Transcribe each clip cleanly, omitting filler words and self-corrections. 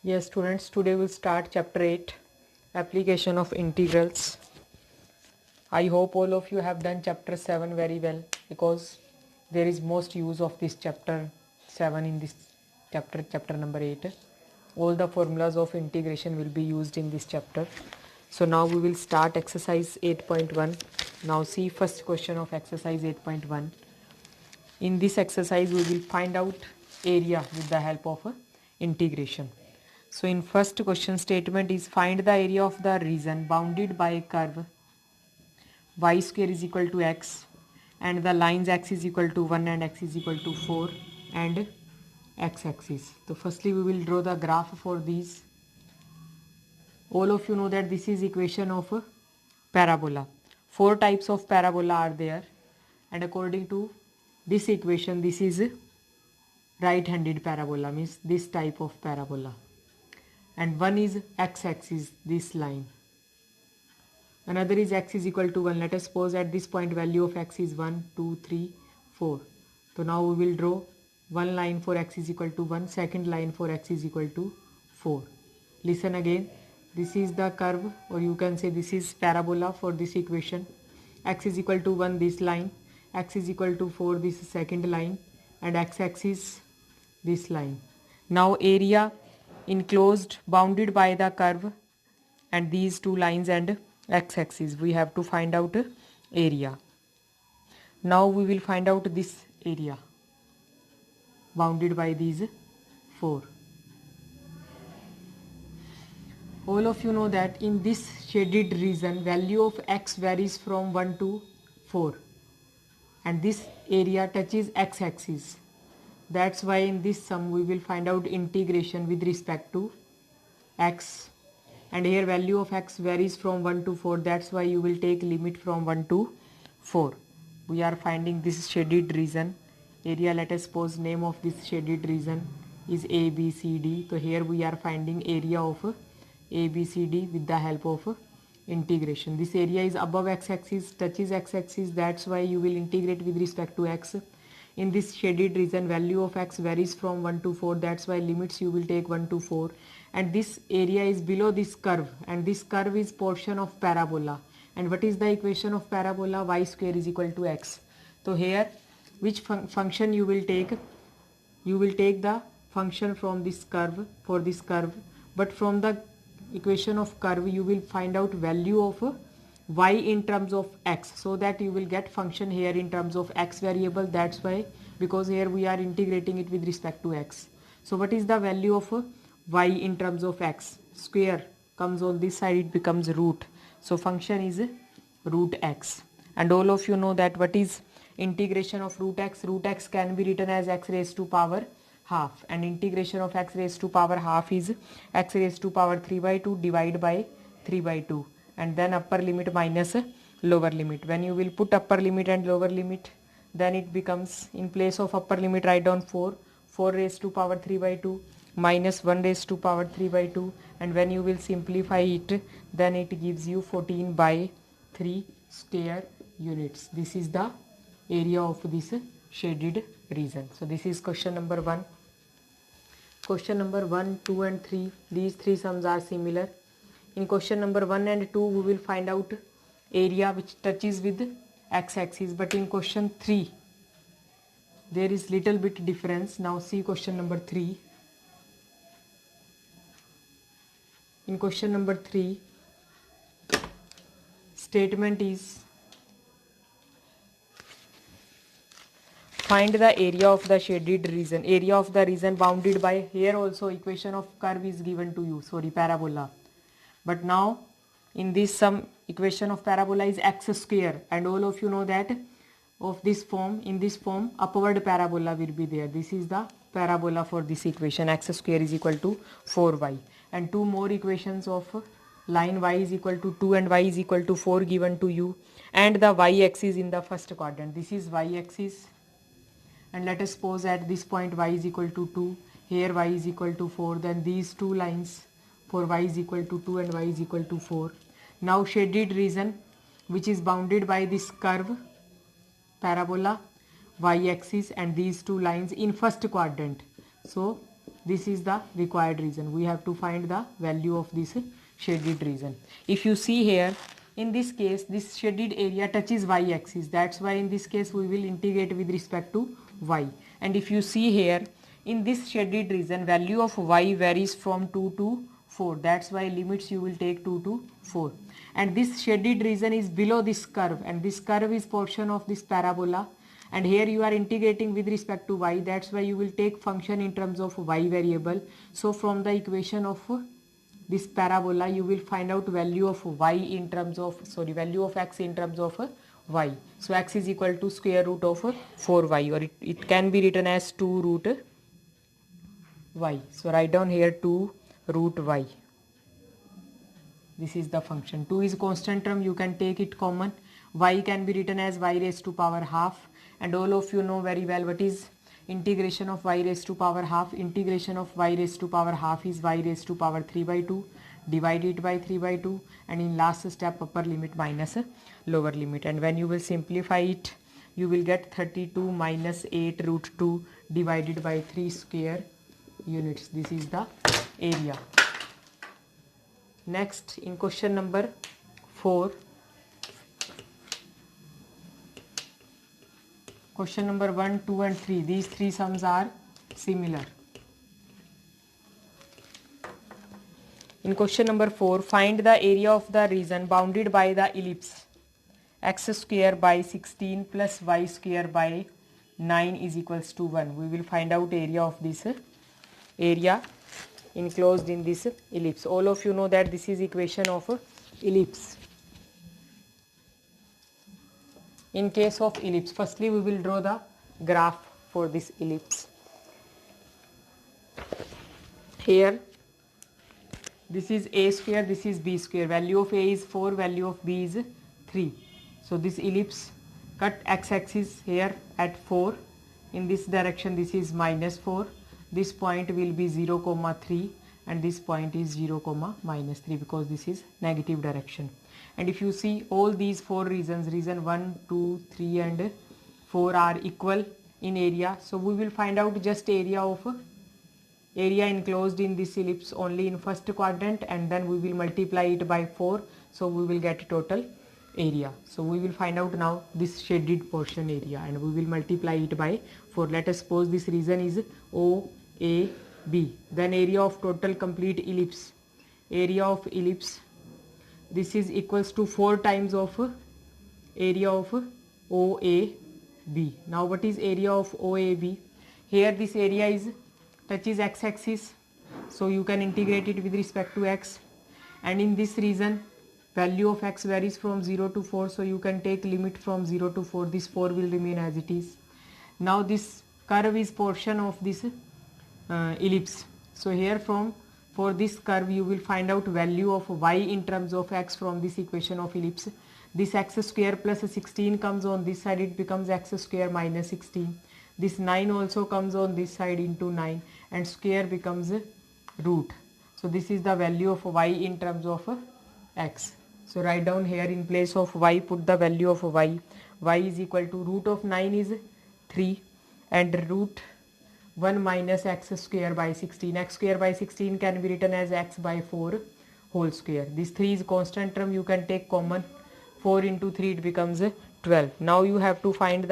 Yes, students, today we'll start chapter 8, application of integrals. I hope all of you have done chapter 7 very well, because there is most use of this chapter 7 in this chapter number 8. All the formulas of integration will be used in this chapter. So now we will start exercise 8.1. Now see first question of exercise 8.1. In this exercise we will find out area with the help of integration. So in first question statement is find the area of the region bounded by a curve y square is equal to x and the lines x is equal to 1 and x is equal to 4 and x axis. So firstly we will draw the graph for these. All of you know that this is equation of a parabola. Four types of parabola are there, and according to this equation this is right-handed parabola, means this type of parabola, and one is x-axis, this line. Another is x is equal to 1. Let us suppose at this point value of x is 1, 2, 3, 4. So now we will draw one line for x is equal to 1, second line for x is equal to 4. Listen again, this is the curve, or you can say this is parabola for this equation. X is equal to 1, this line, x is equal to 4, this second line, and x-axis, this line. Now area enclosed bounded by the curve and these two lines and x-axis, we have to find out area. Now we will find out this area bounded by these four. All of you know that in this shaded region value of x varies from 1 to 4 and this area touches x-axis. That's why in this sum we will find out integration with respect to x, and here value of x varies from 1 to 4. That's why you will take limit from 1 to 4. We are finding this shaded region area. Let us suppose name of this shaded region is ABCD. So here we are finding area of ABCD with the help of integration. This area is above x-axis, touches x-axis. That's why you will integrate with respect to x. In this shaded region value of x varies from 1 to 4. That's why limits you will take 1 to 4. And this area is below this curve, and this curve is portion of parabola. And what is the equation of parabola? Y square is equal to x. So here which function you will take? You will take the function from this curve, for this curve, but from the equation of curve you will find out value of y in terms of x, so that you will get function here in terms of x variable. That's why, because here we are integrating it with respect to x. So what is the value of y in terms of x? Square comes on this side, it becomes root. So function is root x. And all of you know that what is integration of root x? Root x can be written as x raised to power half, and integration of x raised to power half is x raised to power 3 by 2 divided by 3 by 2, and then upper limit minus lower limit. When you will put upper limit and lower limit, then it becomes, in place of upper limit write down 4 raised to power 3 by 2 minus 1 raised to power 3 by 2, and when you will simplify it, then it gives you 14 by 3 square units. This is the area of this shaded region. So this is question number 1. Question number 1, 2 and 3, these three sums are similar. In question number 1 and 2 we will find out area which touches with x-axis, but in question 3 there is little bit difference. Now see question number 3. In question number 3 statement is find the area of the shaded region, area of the region bounded by, here also equation of curve is given to you, sorry, parabola. But now in this sum equation of parabola is x square, and all of you know that of this form, in this form upward parabola will be there. This is the parabola for this equation, x square is equal to 4y, and two more equations of line y is equal to 2 and y is equal to 4 given to you, and the y axis in the first quadrant. This is y axis, and let us suppose at this point y is equal to 2, here y is equal to 4, then these two lines for y is equal to 2 and y is equal to 4. Now shaded region which is bounded by this curve parabola y axis and these two lines in first quadrant. So This is the required region. We have to find the value of this shaded region. If you see here, in this case, this shaded area touches y-axis. That's why in this case we will integrate with respect to y. And if you see here, in this shaded region, value of y varies from 2 to 4. That's why limits you will take 2 to 4. And this shaded region is below this curve, and this curve is portion of this parabola. And here you are integrating with respect to y. That's why you will take function in terms of y variable. So from the equation of this parabola, you will find out value of y in terms of, value of x in terms of y. So x is equal to square root of 4y, or it can be written as 2 root y. So write down here 2 root y. This is the function. 2 is constant term, you can take it common. Y can be written as y raised to power half, and all of you know very well what is integration of y raised to power half. Integration of y raised to power half is y raised to power 3 by 2, divide it by 3 by 2, and in last step upper limit minus lower limit. And when you will simplify it, you will get 32 minus 8 root 2 divided by 3 square units. This is the area. Next, in question number 4, question number 1, 2 and 3, these three sums are similar. In question number 4, find the area of the region bounded by the ellipse x square by 16 plus y square by 9 is equals to 1. We will find out area of this area enclosed in this ellipse. All of you know that this is equation of ellipse. In case of ellipse, firstly we will draw the graph for this ellipse. Here this is a square, this is b square. Value of a is 4, value of b is 3. So this ellipse cut x-axis here at 4. In this direction this is minus 4. This point will be 0, 3, and this point is 0, minus 3, because this is negative direction. And if you see, all these four regions, region 1, 2, 3 and 4 are equal in area. So we will find out just area enclosed in this ellipse only in first quadrant, and then we will multiply it by 4. So we will get total area. So we will find out now this shaded portion area, and we will multiply it by 4. Let us suppose this region is OAB. Then area of total complete ellipse. Area of ellipse, this is equals to 4 times of area of OAB. Now what is area of OAB? Here this area is touches x-axis, so you can integrate it with respect to x. And in this region, value of x varies from 0 to 4, so you can take limit from 0 to 4. This 4 will remain as it is. Now this curve is portion of this ellipse. So here for this curve you will find out value of y in terms of x from this equation of ellipse. This x square plus 16 comes on this side, it becomes x square minus 16. This 9 also comes on this side into 9, and square becomes root. So this is the value of y in terms of x. So write down here in place of y, put the value of y. Y is equal to root of 9 is 3, and root 1 minus x square by 16. X square by 16 can be written as x by 4 whole square. This 3 is constant term, you can take common. 4 into 3 it becomes 12. Now you have to find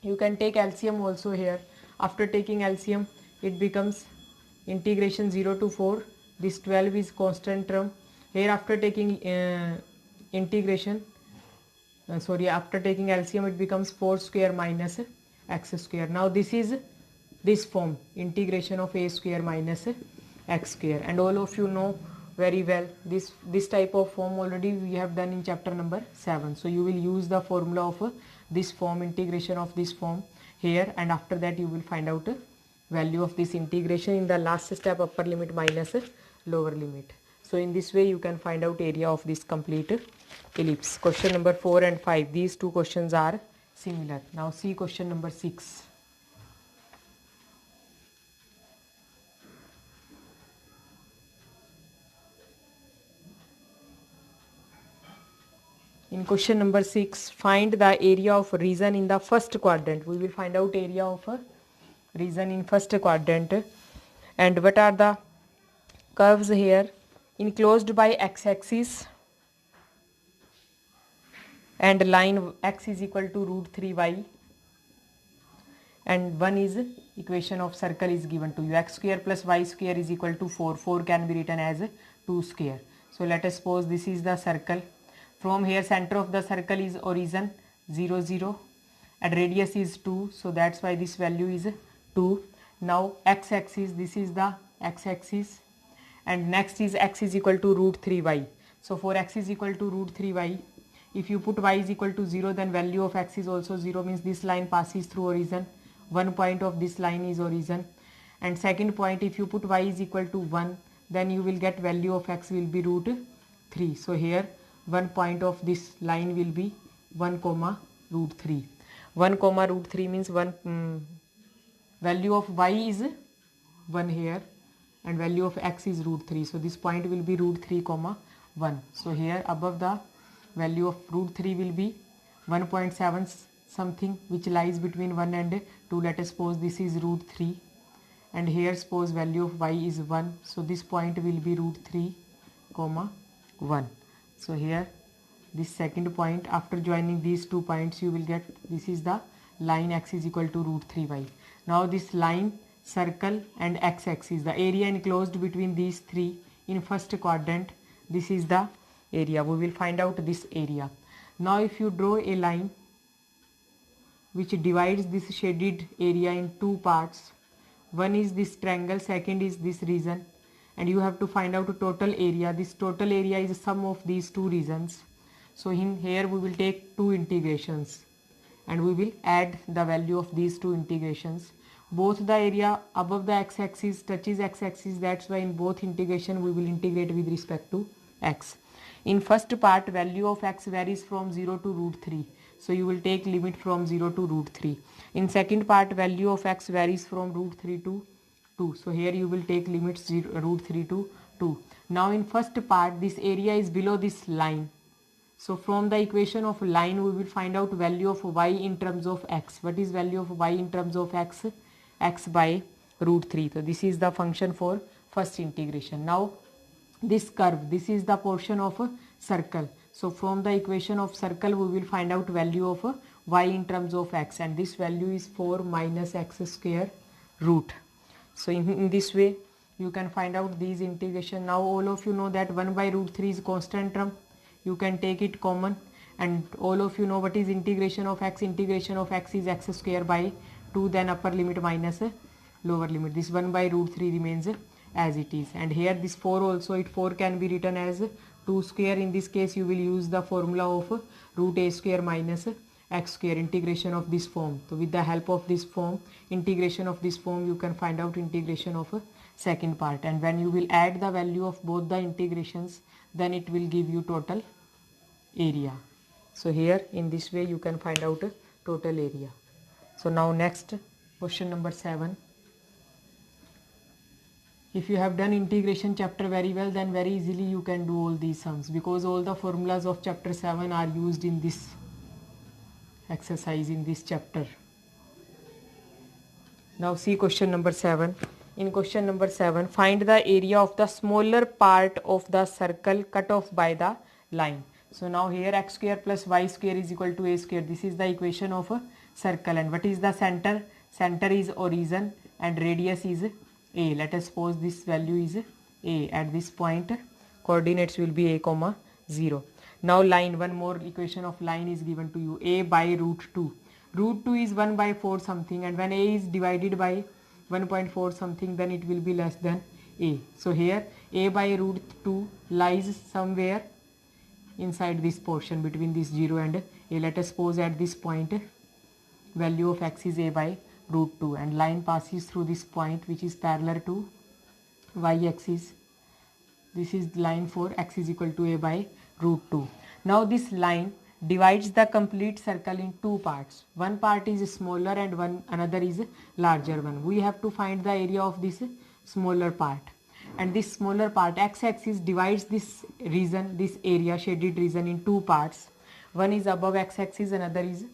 you can take LCM also here. After taking LCM, it becomes integration 0 to 4. This 12 is constant term. Here after taking after taking LCM, it becomes 4 square minus x square. Now this is this form, integration of a square minus x square, and all of you know very well this type of form already we have done in chapter number 7. So you will use the formula of this form, integration of this form here, and after that you will find out value of this integration in the last step, upper limit minus lower limit. So in this way you can find out area of this complete ellipse. Question number 4 and 5, these two questions are similar. Now see question number 6. In question number 6, find the area of region in the first quadrant. We will find out area of a region in first quadrant. And what are the curves here? Enclosed by x-axis and line x is equal to root 3y, and one is equation of circle is given to you. X square plus y square is equal to 4. 4 can be written as 2 square. So let us suppose this is the circle. From here center of the circle is origin 0 0 and radius is 2, so that's why this value is 2. Now x axis, this is the x axis, and next is x is equal to root 3y. So for x is equal to root 3y, if you put y is equal to 0, then value of x is also 0, means this line passes through origin. One point of this line is origin, and second point, if you put y is equal to 1, then you will get value of x will be root 3. So here one point of this line will be 1 comma root 3. 1 comma root 3 means value of y is 1 here and value of x is root 3. So this point will be root 3 comma 1. So here above the value of root 3 will be 1.7 something, which lies between 1 and 2. Let us suppose this is root 3, and here suppose value of y is 1. So this point will be root 3 comma 1. So here this second point, after joining these 2 points, you will get this is the line x is equal to root 3y. Now this line, circle and x-axis, the area enclosed between these 3 in first quadrant, this is the area. We will find out this area. Now if you draw a line which divides this shaded area in 2 parts, one is this triangle, second is this region, and you have to find out a total area. This total area is the sum of these 2 regions. So in here we will take 2 integrations and we will add the value of these 2 integrations. Both the area above the x-axis touches x-axis, that's why in both integration we will integrate with respect to x. In first part, value of x varies from 0 to root 3. So you will take limit from 0 to root 3. In second part, value of x varies from root 3 to 2. So here you will take limits root 3 to 2. Now in first part, this area is below this line. So from the equation of line, we will find out value of y in terms of x. What is value of y in terms of x? X by root 3. So this is the function for first integration. Now this curve, this is the portion of a circle. So from the equation of circle, we will find out value of y in terms of x, and this value is 4 minus x square root. So in this way you can find out these integration. Now all of you know that 1 by root 3 is constant term. You can take it common, and all of you know what is integration of x. Integration of x is x square by 2, then upper limit minus lower limit. This 1 by root 3 remains as it is, and here this 4 also, 4 can be written as 2 square. In this case you will use the formula of root a square minus x square, integration of this form. So with the help of this form, integration of this form, you can find out integration of second part, and when you will add the value of both the integrations, then it will give you total area. So here in this way you can find out total area. So now next question number 7. If you have done integration chapter very well, then very easily you can do all these sums, because all the formulas of chapter 7 are used in this exercise in this chapter. Now see question number 7. In question number 7, find the area of the smaller part of the circle cut off by the line. So now here x square plus y square is equal to a square. This is the equation of a circle, and what is the center? Center is origin and radius is a. Let us suppose this value is a. At this point coordinates will be a comma 0. Now line, one more equation of line is given to you, a by root 2. Root 2 is 1 by 4 something, and when a is divided by 1.4 something, then it will be less than a. So here a by root 2 lies somewhere inside this portion between this 0 and a. Let us suppose at this point value of x is a by root 2, and line passes through this point which is parallel to y-axis. This is line for x is equal to a by root 2. Now this line divides the complete circle in 2 parts. One part is smaller and another is larger one. We have to find the area of this smaller part, and this smaller part, x-axis, divides this region, this area, shaded region, in 2 parts. One is above x-axis, another is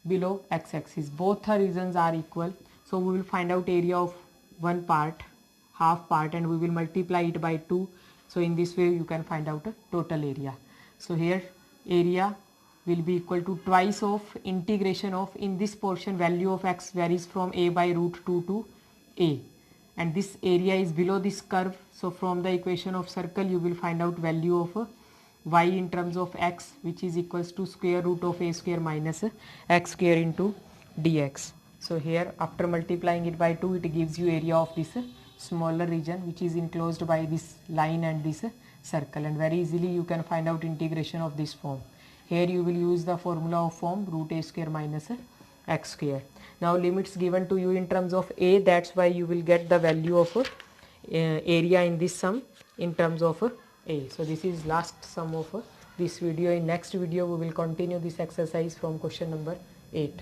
below x-axis. Both the regions are equal, so we will find out area of one part, half part and we will multiply it by 2. So in this way you can find out a total area. So here area will be equal to twice of integration of, in this portion value of x varies from a by root 2 to a, and this area is below this curve. So from the equation of circle you will find out value of y in terms of x, which is equals to square root of a square minus x square into dx. So here after multiplying it by 2 it gives you area of this smaller region which is enclosed by this line and this circle, and very easily you can find out integration of this form. Here you will use the formula of form root a square minus x square. Now limits given to you in terms of a, that's why you will get the value of area in this sum in terms of a. So this is last sum of this video. In next video we will continue this exercise from question number 8.